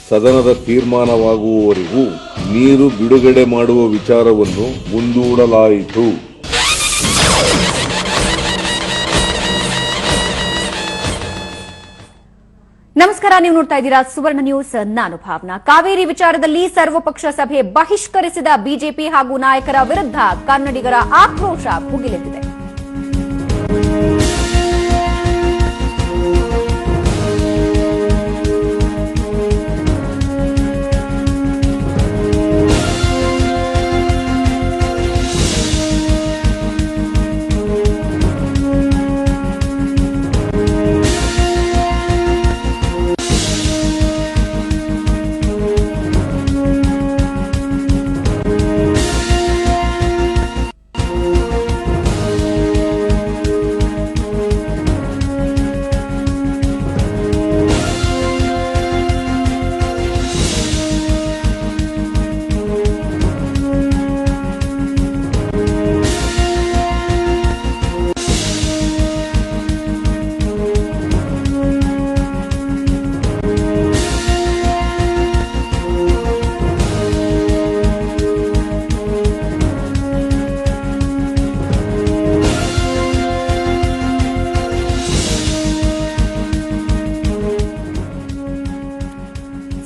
ಸದನದ ತೀರ್ಮಾನವಾಗುವವರೆಗೂ ನೀರು ಬಿಡುಗಡೆ ಮಾಡುವ ವಿಚಾರವನ್ನು ಮುಂದೂಡಲಾಯಿತು. ನಮಸ್ಕಾರ, ನೀವು ನೋಡ್ತಾ ಇದ್ದೀರಾ ಸುವರ್ಣ ನ್ಯೂಸ್. ನಾನು ಭಾವನಾ. ಕಾವೇರಿ ವಿಚಾರದಲ್ಲಿ ಸರ್ವಪಕ್ಷ ಸಭೆ ಬಹಿಷ್ಕರಿಸಿದ ಬಿಜೆಪಿ ಹಾಗೂ ನಾಯಕರ ವಿರುದ್ಧ ಕನ್ನಡಿಗರ ಆಕ್ರೋಶ ಭುಗಿಲೆದ್ದಿದೆ.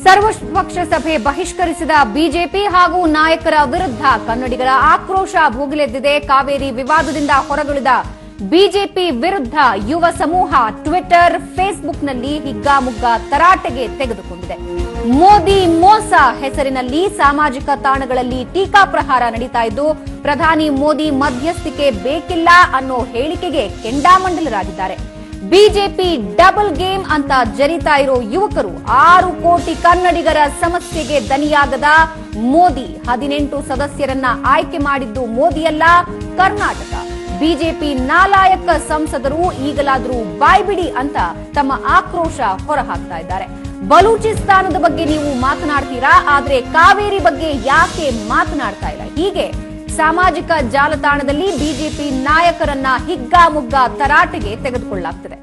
ಸರ್ವಪಕ್ಷ ಸಭೆ ಬಹಿಷ್ಕರಿಸಿದ ಬಿಜೆಪಿ ಹಾಗೂ ನಾಯಕರ ವಿರುದ್ಧ ಕನ್ನಡಿಗರ ಆಕ್ರೋಶ ಭುಗಿಲೆದ್ದಿದೆ. ಕಾವೇರಿ ವಿವಾದದಿಂದ ಹೊರಗುಳಿದ ಬಿಜೆಪಿ ವಿರುದ್ಧ ಯುವ ಸಮೂಹ ಟ್ವಿಟರ್, ಫೇಸ್ಬುಕ್ನಲ್ಲಿ ಹಿಗ್ಗಾಮುಗ್ಗಾ ತರಾಟೆಗೆ ತೆಗೆದುಕೊಂಡಿದೆ. ಮೋದಿ ಮೋಸ ಹೆಸರಿನಲ್ಲಿ ಸಾಮಾಜಿಕ ತಾಣಗಳಲ್ಲಿ ಟೀಕಾಪ್ರಹಾರ ನಡೀತಾ ಇದ್ದು, ಪ್ರಧಾನಿ ಮೋದಿ ಮಧ್ಯಸ್ಥಿಕೆ ಬೇಕಿಲ್ಲ ಅನ್ನೋ ಹೇಳಿಕೆಗೆ ಕೆಂಡಾಮಂಡಲರಾಗಿದ್ದಾರೆ. ಬಿಜೆಪಿ ಡಬಲ್ ಗೇಮ್ ಅಂತ ಜರಿತಾ ಇರೋ ಯುವಕರು 6 ಕೋಟಿ ಕನ್ನಡಿಗರ ಸಮಸ್ಯೆಗೆ ದನಿಯಾಗದ ಮೋದಿ 18 ಸದಸ್ಯರನ್ನ ಆಯ್ಕೆ ಮಾಡಿದ್ದು ಮೋದಿಯಲ್ಲ, ಕರ್ನಾಟಕ. ಬಿಜೆಪಿ ನಾಲಾಯಕ ಸಂಸದರು ಈಗಲಾದರೂ ಬಾಯ್ಬಿಡಿ ಅಂತ ತಮ್ಮ ಆಕ್ರೋಶ ಹೊರಹಾಕ್ತಾ ಇದ್ದಾರೆ. ಬಲೂಚಿಸ್ತಾನದ ಬಗ್ಗೆ ನೀವು ಮಾತನಾಡ್ತೀರಾ, ಆದ್ರೆ ಕಾವೇರಿ ಬಗ್ಗೆ ಯಾಕೆ ಮಾತನಾಡ್ತಾ ಇಲ್ಲ? ಹೀಗೆ ಸಾಮಾಜಿಕ ಜಾಲತಾಣದಲ್ಲಿ ಬಿಜೆಪಿ ನಾಯಕರನ್ನ ಹಿಗ್ಗಾಮುಗ್ಗಾ ತರಾಟೆಗೆ ತೆಗೆದುಕೊಳ್ಳಲಾಗ್ತಿದೆ.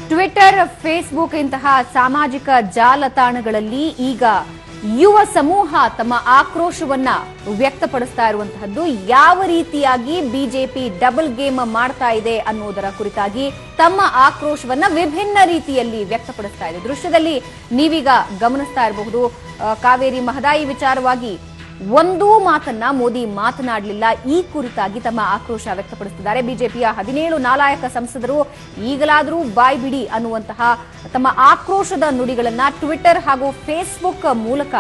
ಟ್ವಿಟರ್, ಫೇಸ್ಬುಕ್ ಇಂತಹ ಸಾಮಾಜಿಕ ಜಾಲತಾಣಗಳಲ್ಲಿ ಈಗ ಯುವ ಸಮೂಹ ತಮ್ಮ ಆಕ್ರೋಶವನ್ನ ವ್ಯಕ್ತಪಡಿಸ್ತಾ ಇರುವಂತಹದ್ದು ಯಾವ ರೀತಿಯಾಗಿ ಬಿಜೆಪಿ ಡಬಲ್ ಗೇಮ್ ಮಾಡ್ತಾ ಇದೆ ಅನ್ನೋದರ ಕುರಿತಾಗಿ ತಮ್ಮ ಆಕ್ರೋಶವನ್ನ ವಿಭಿನ್ನ ರೀತಿಯಲ್ಲಿ ವ್ಯಕ್ತಪಡಿಸ್ತಾ ಇದೆ. ದೃಶ್ಯದಲ್ಲಿ ನೀವೀಗ ಗಮನಿಸ್ತಾ ಇರಬಹುದು. ಕಾವೇರಿ ಮಹದಾಯಿ ವಿಚಾರವಾಗಿ ಒಂದೂ ಮಾತನ್ನ ಮೋದಿ ಮಾತನಾಡಲಿಲ್ಲ. ಈ ಕುರಿತಾಗಿ ತಮ್ಮ ಆಕ್ರೋಶ ವ್ಯಕ್ತಪಡಿಸುತ್ತಿದ್ದಾರೆ. ಬಿಜೆಪಿಯ 17 ನಾಲಾಯಕ ಸಂಸದರು ಈಗಲಾದರೂ ಬಾಯ್ ಬಿಡಿ ಅನ್ನುವಂತಹ ತಮ್ಮ ಆಕ್ರೋಶದ ನುಡಿಗಳನ್ನ ಟ್ವಿಟರ್ ಹಾಗೂ ಫೇಸ್ಬುಕ್ ಮೂಲಕ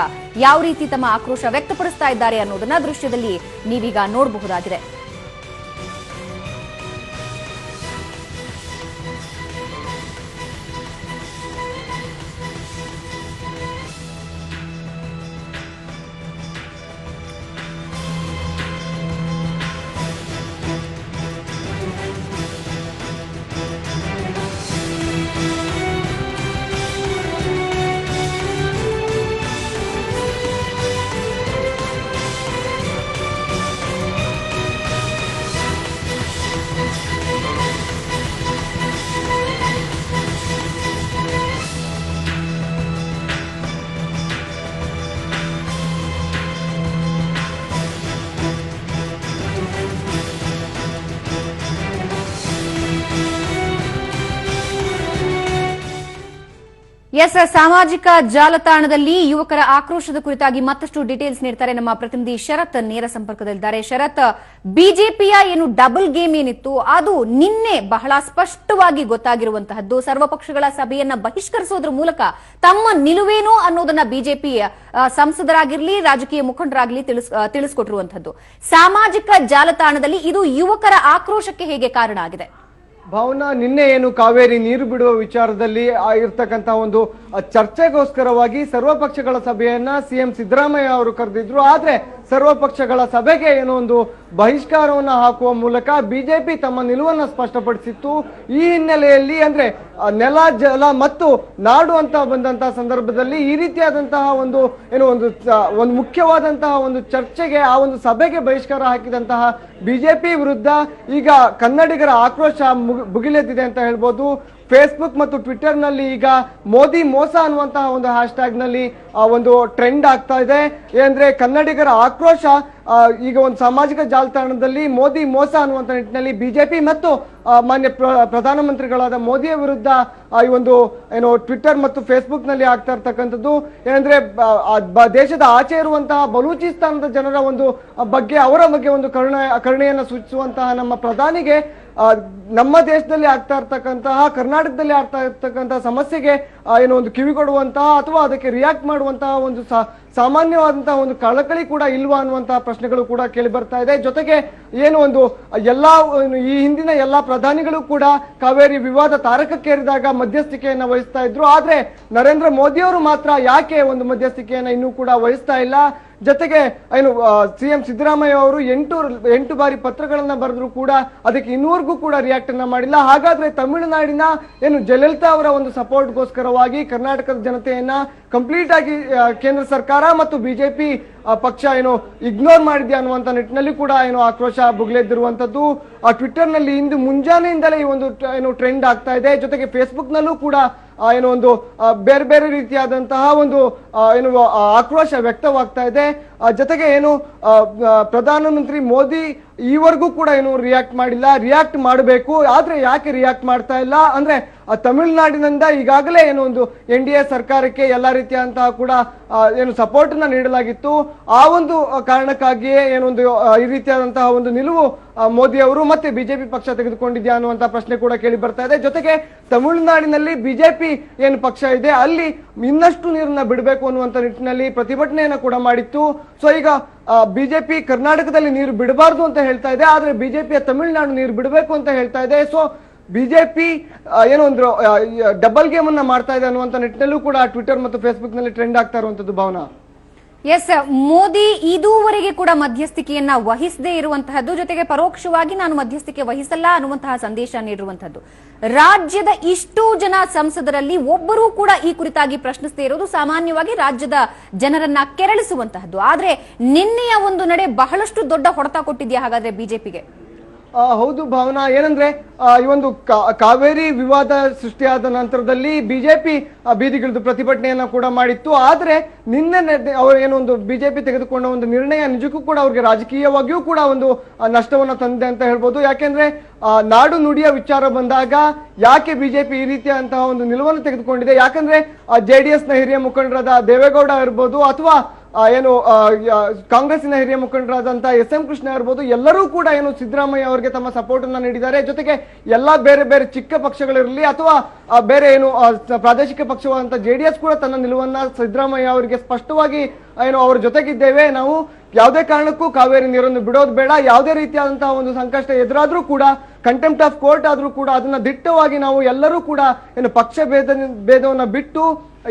ಯಾವ ರೀತಿ ತಮ್ಮ ಆಕ್ರೋಶ ವ್ಯಕ್ತಪಡಿಸ್ತಾ ಇದ್ದಾರೆ ಅನ್ನೋದನ್ನ ದೃಶ್ಯದಲ್ಲಿ ನೀವೀಗ ನೋಡಬಹುದಾಗಿದೆ. ಎಸ್, ಸಾಮಾಜಿಕ ಜಾಲತಾಣದಲ್ಲಿ ಯುವಕರ ಆಕ್ರೋಶದ ಕುರಿತಾಗಿ ಮತ್ತಷ್ಟು ಡೀಟೇಲ್ಸ್ ನೀಡ್ತಾರೆ ನಮ್ಮ ಪ್ರತಿನಿಧಿ ಶರತ್ ನೇರ ಸಂಪರ್ಕದಲ್ಲಿದ್ದಾರೆ. ಶರತ್, ಬಿಜೆಪಿಯ ಏನು ಡಬಲ್ ಗೇಮ್ ಏನಿತ್ತು ಅದು ನಿನ್ನೆ ಬಹಳ ಸ್ಪಷ್ಟವಾಗಿ ಗೊತ್ತಾಗಿರುವಂತಹದ್ದು. ಸರ್ವಪಕ್ಷಗಳ ಸಭೆಯನ್ನ ಬಹಿಷ್ಕರಿಸುವುದರ ಮೂಲಕ ತಮ್ಮ ನಿಲುವೇನು ಅನ್ನೋದನ್ನ ಬಿಜೆಪಿ ಸಂಸದರಾಗಿರ್ಲಿ ರಾಜಕೀಯ ಮುಖಂಡರಾಗ್ಲಿ ತಿಳಿಸಿಕೊಟ್ಟಿರುವಂತಹದ್ದು. ಸಾಮಾಜಿಕ ಜಾಲತಾಣದಲ್ಲಿ ಇದು ಯುವಕರ ಆಕ್ರೋಶಕ್ಕೆ ಹೇಗೆ ಕಾರಣ ಆಗಿದೆ? ಭಾವನಾ, ನಿನ್ನೆ ಏನು ಕಾವೇರಿ ನೀರು ಬಿಡುವ ವಿಚಾರದಲ್ಲಿ ಇರ್ತಕ್ಕಂಥ ಒಂದು ಚರ್ಚೆಗೋಸ್ಕರವಾಗಿ ಸರ್ವಪಕ್ಷಗಳ ಸಭೆಯನ್ನ ಸಿಎಂ ಸಿದ್ದರಾಮಯ್ಯ ಅವರು ಕರೆದಿದ್ರು. ಆದ್ರೆ ಸರ್ವಪಕ್ಷಗಳ ಸಭೆಗೆ ಏನೋ ಒಂದು ಬಹಿಷ್ಕಾರವನ್ನ ಹಾಕುವ ಮೂಲಕ ಬಿಜೆಪಿ ತಮ್ಮ ನಿಲುವನ್ನ ಸ್ಪಷ್ಟಪಡಿಸಿತ್ತು. ಈ ಹಿನ್ನೆಲೆಯಲ್ಲಿ ಅಂದ್ರೆ ನೆಲ, ಜಲ ಮತ್ತು ನಾಡು ಅಂತ ಬಂದಂತಹ ಸಂದರ್ಭದಲ್ಲಿ ಈ ರೀತಿಯಾದಂತಹ ಒಂದು ಮುಖ್ಯವಾದಂತಹ ಒಂದು ಚರ್ಚೆಗೆ, ಆ ಒಂದು ಸಭೆಗೆ ಬಹಿಷ್ಕಾರ ಹಾಕಿದಂತಹ ಬಿಜೆಪಿ ವಿರುದ್ಧ ಈಗ ಕನ್ನಡಿಗರ ಆಕ್ರೋಶ ಭುಗಿಲೆದ್ದಿದೆ ಅಂತ ಹೇಳ್ಬೋದು. ಫೇಸ್ಬುಕ್ ಮತ್ತು ಟ್ವಿಟರ್ ನಲ್ಲಿ ಈಗ ಮೋದಿ ಮೋಸ ಅನ್ನುವಂತಹ ಒಂದು ಹ್ಯಾಶ್ ಟ್ಯಾಗ್ ನಲ್ಲಿ ಒಂದು ಟ್ರೆಂಡ್ ಆಗ್ತಾ ಇದೆ. ಏನಂದ್ರೆ ಕನ್ನಡಿಗರ ಆಕ್ರೋಶ ಈಗ ಒಂದು ಸಾಮಾಜಿಕ ಜಾಲತಾಣದಲ್ಲಿ ಮೋದಿ ಮೋಸ ಅನ್ನುವಂತ ನಿಟ್ಟಿನಲ್ಲಿ ಬಿಜೆಪಿ ಮತ್ತು ಮಾನ್ಯ ಪ್ರಧಾನಮಂತ್ರಿಗಳಾದ ಮೋದಿಯ ವಿರುದ್ಧ ಈ ಒಂದು ಟ್ವಿಟರ್ ಮತ್ತು ಫೇಸ್ಬುಕ್ ನಲ್ಲಿ ಆಗ್ತಾ ಇರ್ತಕ್ಕಂಥದ್ದು. ಏನಂದ್ರೆ ದೇಶದ ಆಚೆ ಇರುವಂತಹ ಬಲೂಚಿಸ್ತಾನದ ಜನರ ಒಂದು ಅವರ ಬಗ್ಗೆ ಒಂದು ಕರುಣೆಯನ್ನು ಸೂಚಿಸುವಂತಹ ನಮ್ಮ ಪ್ರಧಾನಿಗೆ ನಮ್ಮ ದೇಶದಲ್ಲಿ ಆಗ್ತಾ ಇರ್ತಕ್ಕಂತಹ, ಕರ್ನಾಟಕದಲ್ಲಿ ಆಗ್ತಾ ಇರ್ತಕ್ಕಂತಹ ಸಮಸ್ಯೆಗೆ ಒಂದು ಕಿವಿಗೊಡುವಂತಹ ಅಥವಾ ಅದಕ್ಕೆ ರಿಯಾಕ್ಟ್ ಮಾಡುವಂತಹ ಒಂದು ಸಾಮಾನ್ಯವಾದಂತಹ ಒಂದು ಕಳಕಳಿ ಕೂಡ ಇಲ್ವಾ ಅನ್ನುವಂತಹ ಪ್ರಶ್ನೆಗಳು ಕೂಡ ಕೇಳಿ ಬರ್ತಾ ಇದೆ. ಜೊತೆಗೆ ಈ ಹಿಂದಿನ ಎಲ್ಲಾ ಪ್ರಧಾನಿಗಳು ಕೂಡ ಕಾವೇರಿ ವಿವಾದ ತಾರಕಕ್ಕೇರಿದಾಗ ಮಧ್ಯಸ್ಥಿಕೆಯನ್ನ ವಹಿಸ್ತಾ ಇದ್ರು. ಆದ್ರೆ ನರೇಂದ್ರ ಮೋದಿ ಅವರು ಮಾತ್ರ ಯಾಕೆ ಒಂದು ಮಧ್ಯಸ್ಥಿಕೆಯನ್ನ ಇನ್ನೂ ಕೂಡ ವಹಿಸ್ತಾ ಇಲ್ಲ? ಜೊತೆಗೆ ಸಿಎಂ ಸಿದ್ದರಾಮಯ್ಯ ಅವರು 8 ಬಾರಿ ಪತ್ರಗಳನ್ನ ಬರೆದ್ರು ಕೂಡ ಅದಕ್ಕೆ ಇನ್ನೂವರೆಗೂ ಕೂಡ ರಿಯಾಕ್ಟ್ ಅನ್ನ ಮಾಡಿಲ್ಲ. ಹಾಗಾದ್ರೆ ತಮಿಳುನಾಡಿನ ಜಯಲಲಿತಾ ಅವರ ಒಂದು ಸಪೋರ್ಟ್ಗೋಸ್ಕರವಾಗಿ ಕರ್ನಾಟಕದ ಜನತೆಯನ್ನ ಕಂಪ್ಲೀಟ್ ಆಗಿ ಕೇಂದ್ರ ಸರ್ಕಾರ ಮತ್ತು ಬಿಜೆಪಿ ಪಕ್ಷ ಇಗ್ನೋರ್ ಮಾಡಿದ್ಯಾ ಅನ್ನುವಂತ ನಿಟ್ಟಿನಲ್ಲಿ ಕೂಡ ಆಕ್ರೋಶ ಭುಗಿಲೆದ್ದಿರುವಂತದ್ದು. ಆ ಟ್ವಿಟರ್ ನಲ್ಲಿ ಇಂದು ಮುಂಜಾನೆಯಿಂದಲೇ ಈ ಒಂದು ಟ್ರೆಂಡ್ ಆಗ್ತಾ ಇದೆ. ಜೊತೆಗೆ ಫೇಸ್ಬುಕ್ ನಲ್ಲೂ ಕೂಡ ಬೇರೆ ಬೇರೆ ರೀತಿಯಾದಂತಹ ಒಂದು ಆಕ್ರೋಶ ವ್ಯಕ್ತವಾಗ್ತಾ ಇದೆ. ಜೊತೆಗೆ ಪ್ರಧಾನಮಂತ್ರಿ ಮೋದಿ ಈವರೆಗೂ ಕೂಡ ರಿಯಾಕ್ಟ್ ಮಾಡಿಲ್ಲ. ರಿಯಾಕ್ಟ್ ಮಾಡಬೇಕು, ಆದ್ರೆ ಯಾಕೆ ರಿಯಾಕ್ಟ್ ಮಾಡ್ತಾ ಇಲ್ಲ ಅಂದ್ರೆ ತಮಿಳುನಾಡಿನಿಂದ ಈಗಾಗಲೇ ಒಂದು NDA ಸರ್ಕಾರಕ್ಕೆ ಎಲ್ಲಾ ರೀತಿಯಾದಂತಹ ಕೂಡ ಸಪೋರ್ಟ್ ಅನ್ನ ನೀಡಲಾಗಿತ್ತು. ಆ ಒಂದು ಕಾರಣಕ್ಕಾಗಿಯೇ ಈ ರೀತಿಯಾದಂತಹ ಒಂದು ನಿಲುವು ಮೋದಿ ಅವರು ಮತ್ತೆ ಬಿಜೆಪಿ ಪಕ್ಷ ತೆಗೆದುಕೊಂಡಿದ್ಯಾ ಅನ್ನುವಂತಹ ಪ್ರಶ್ನೆ ಕೂಡ ಕೇಳಿ ಬರ್ತಾ ಇದೆ. ಜೊತೆಗೆ ತಮಿಳುನಾಡಿನಲ್ಲಿ ಬಿಜೆಪಿ ಪಕ್ಷ ಇದೆ, ಅಲ್ಲಿ ಇನ್ನಷ್ಟು ನೀರನ್ನ ಬಿಡಬೇಕು ಅನ್ನುವಂತ ನಿಟ್ಟಿನಲ್ಲಿ ಪ್ರತಿಭಟನೆಯನ್ನ ಕೂಡ ಮಾಡಿತ್ತು. ಸೊ ಈಗ ಬಿಜೆಪಿ ಕರ್ನಾಟಕದಲ್ಲಿ ನೀರು ಬಿಡಬಾರ್ದು ಅಂತ ಹೇಳ್ತಾ ಇದೆ, ಆದ್ರೆ ಬಿಜೆಪಿಯ ತಮಿಳುನಾಡು ನೀರು ಬಿಡಬೇಕು ಅಂತ ಹೇಳ್ತಾ ಇದೆ. ಸೊ ಬಿಜೆಪಿ ಡಬಲ್ ಗೇಮ್ ಅನ್ನ ಮಾಡ್ತಾ ಇದೆ ಅನ್ನುವಂತ ನಿಟ್ಟಿನಲ್ಲೂ ಕೂಡ ಟ್ವಿಟರ್ ಮತ್ತು ಫೇಸ್ಬುಕ್ ನಲ್ಲಿ ಟ್ರೆಂಡ್ ಆಗ್ತಾ ಇರುವಂತದ್ದು. ಭಾವನಾ, ಎಸ್, ಮೋದಿ ಇದುವರೆಗೆ ಕೂಡ ಮಧ್ಯಸ್ಥಿಕೆಯನ್ನ ವಹಿಸದೇ ಇರುವಂತಹದ್ದು, ಜೊತೆಗೆ ಪರೋಕ್ಷವಾಗಿ ನಾನು ಮಧ್ಯಸ್ಥಿಕೆ ವಹಿಸಲ್ಲ ಅನ್ನುವಂತಹ ಸಂದೇಶ ನೀಡಿರುವಂತಹದ್ದು. ರಾಜ್ಯದ ಇಷ್ಟು ಜನ ಸಂಸದರಲ್ಲಿ ಒಬ್ಬರೂ ಕೂಡ ಈ ಕುರಿತಾಗಿ ಪ್ರಶ್ನಿಸದೇ ಇರೋದು ಸಾಮಾನ್ಯವಾಗಿ ರಾಜ್ಯದ ಜನರನ್ನ ಕೆರಳಿಸುವಂತಹದ್ದು. ಆದ್ರೆ ನಿನ್ನೆಯ ಒಂದು ನಡೆ ಬಹಳಷ್ಟು ದೊಡ್ಡ ಹೊಡೆತ ಕೊಟ್ಟಿದ್ಯಾ ಹಾಗಾದ್ರೆ ಬಿಜೆಪಿಗೆ? ಹೌದು ಭಾವನಾ, ಏನಂದ್ರೆ ಈ ಒಂದು ಕಾವೇರಿ ವಿವಾದ ಸೃಷ್ಟಿಯಾದ ನಂತರದಲ್ಲಿ ಬಿಜೆಪಿ ಬೀದಿಗಿಳಿದು ಪ್ರತಿಭಟನೆಯನ್ನ ಕೂಡ ಮಾಡಿತ್ತು. ಆದ್ರೆ ನಿನ್ನೆ ಅವರು ಬಿಜೆಪಿ ತೆಗೆದುಕೊಂಡ ಒಂದು ನಿರ್ಣಯ ನಿಜಕ್ಕೂ ಕೂಡ ಅವ್ರಿಗೆ ರಾಜಕೀಯವಾಗಿಯೂ ಕೂಡ ಒಂದು ನಷ್ಟವನ್ನ ತಂದಿದೆ ಅಂತ ಹೇಳ್ಬೋದು. ಯಾಕೆಂದ್ರೆ ನಾಡು ನುಡಿಯ ವಿಚಾರ ಬಂದಾಗ ಯಾಕೆ ಬಿಜೆಪಿ ಈ ರೀತಿಯಂತಹ ಒಂದು ನಿಲುವನ್ನು ತೆಗೆದುಕೊಂಡಿದೆ? ಯಾಕಂದ್ರೆ JDS ನ ಹಿರಿಯ ಮುಖಂಡರಾದ ದೇವೇಗೌಡ ಇರ್ಬೋದು ಅಥವಾ ಕಾಂಗ್ರೆಸ್ಸಿನ ಹಿರಿಯ ಮುಖಂಡರಾದಂತಹ SM ಕೃಷ್ಣ ಇರ್ಬೋದು, ಎಲ್ಲರೂ ಕೂಡ ಸಿದ್ದರಾಮಯ್ಯ ಅವರಿಗೆ ತಮ್ಮ ಸಪೋರ್ಟ್ ಅನ್ನ ನೀಡಿದ್ದಾರೆ. ಜೊತೆಗೆ ಎಲ್ಲಾ ಬೇರೆ ಬೇರೆ ಚಿಕ್ಕ ಪಕ್ಷಗಳಿರಲಿ ಅಥವಾ ಬೇರೆ ಪ್ರಾದೇಶಿಕ ಪಕ್ಷವಾದಂತಹ JDS ಕೂಡ ತನ್ನ ನಿಲುವನ್ನ ಸಿದ್ದರಾಮಯ್ಯ ಅವರಿಗೆ ಸ್ಪಷ್ಟವಾಗಿ ಅವ್ರ ಜೊತೆಗಿದ್ದೇವೆ, ನಾವು ಯಾವುದೇ ಕಾರಣಕ್ಕೂ ಕಾವೇರಿ ನೀರನ್ನು ಬಿಡೋದು ಬೇಡ, ಯಾವುದೇ ರೀತಿಯಾದಂತಹ ಒಂದು ಸಂಕಷ್ಟ ಎದುರಾದ್ರೂ ಕೂಡ ಕಂಟೆಂಪ್ಟ್ ಆಫ್ ಕೋರ್ಟ್ ಆದ್ರೂ ಕೂಡ ಅದನ್ನ ದಿಟ್ಟವಾಗಿ ನಾವು ಎಲ್ಲರೂ ಕೂಡ ಪಕ್ಷ ಭೇದವನ್ನ ಬಿಟ್ಟು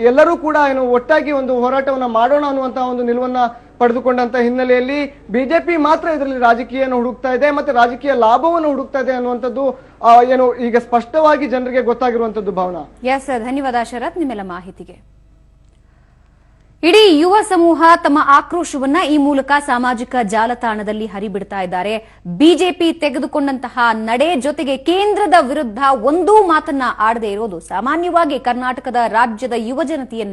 ಎಲ್ಲರೂ ಕೂಡ ಒಟ್ಟಾಗಿ ಒಂದು ಹೋರಾಟವನ್ನ ಮಾಡೋಣ ಅನ್ನುವಂತಹ ಒಂದು ನಿಲುವನ್ನ ಪಡೆದುಕೊಂಡಂತ ಹಿನ್ನೆಲೆಯಲ್ಲಿ ಬಿಜೆಪಿ ಮಾತ್ರ ಇದರಲ್ಲಿ ರಾಜಕೀಯನ ಹುಡುಕ್ತಾ ಇದೆ ಮತ್ತೆ ರಾಜಕೀಯ ಲಾಭವನ್ನು ಹುಡುಕ್ತಾ ಇದೆ ಅನ್ನುವಂಥದ್ದು ಈಗ ಸ್ಪಷ್ಟವಾಗಿ ಜನರಿಗೆ ಗೊತ್ತಾಗಿರುವಂತದ್ದು. ಭಾವನಾ, ಎಸ್, ಧನ್ಯವಾದ ಶರತ್ ನಿಮ್ಮೆಲ್ಲ ಮಾಹಿತಿಗೆ. ಇಡೀ ಯುವ ಸಮೂಹ ತಮ್ಮ ಆಕ್ರೋಶವನ್ನ ಈ ಮೂಲಕ ಸಾಮಾಜಿಕ ಜಾಲತಾಣದಲ್ಲಿ ಹರಿಬಿಡ್ತಾ ಇದ್ದಾರೆ. ಬಿಜೆಪಿ ತೆಗೆದುಕೊಂಡಂತಹ ನಡೆ ಜೊತೆಗೆ ಕೇಂದ್ರದ ವಿರುದ್ಧ ಒಂದೂ ಮಾತನ್ನ ಆಡದೇ ಇರೋದು ಸಾಮಾನ್ಯವಾಗಿ ಕರ್ನಾಟಕದ ರಾಜ್ಯದ ಯುವ ಜನತೆಯನ್ನು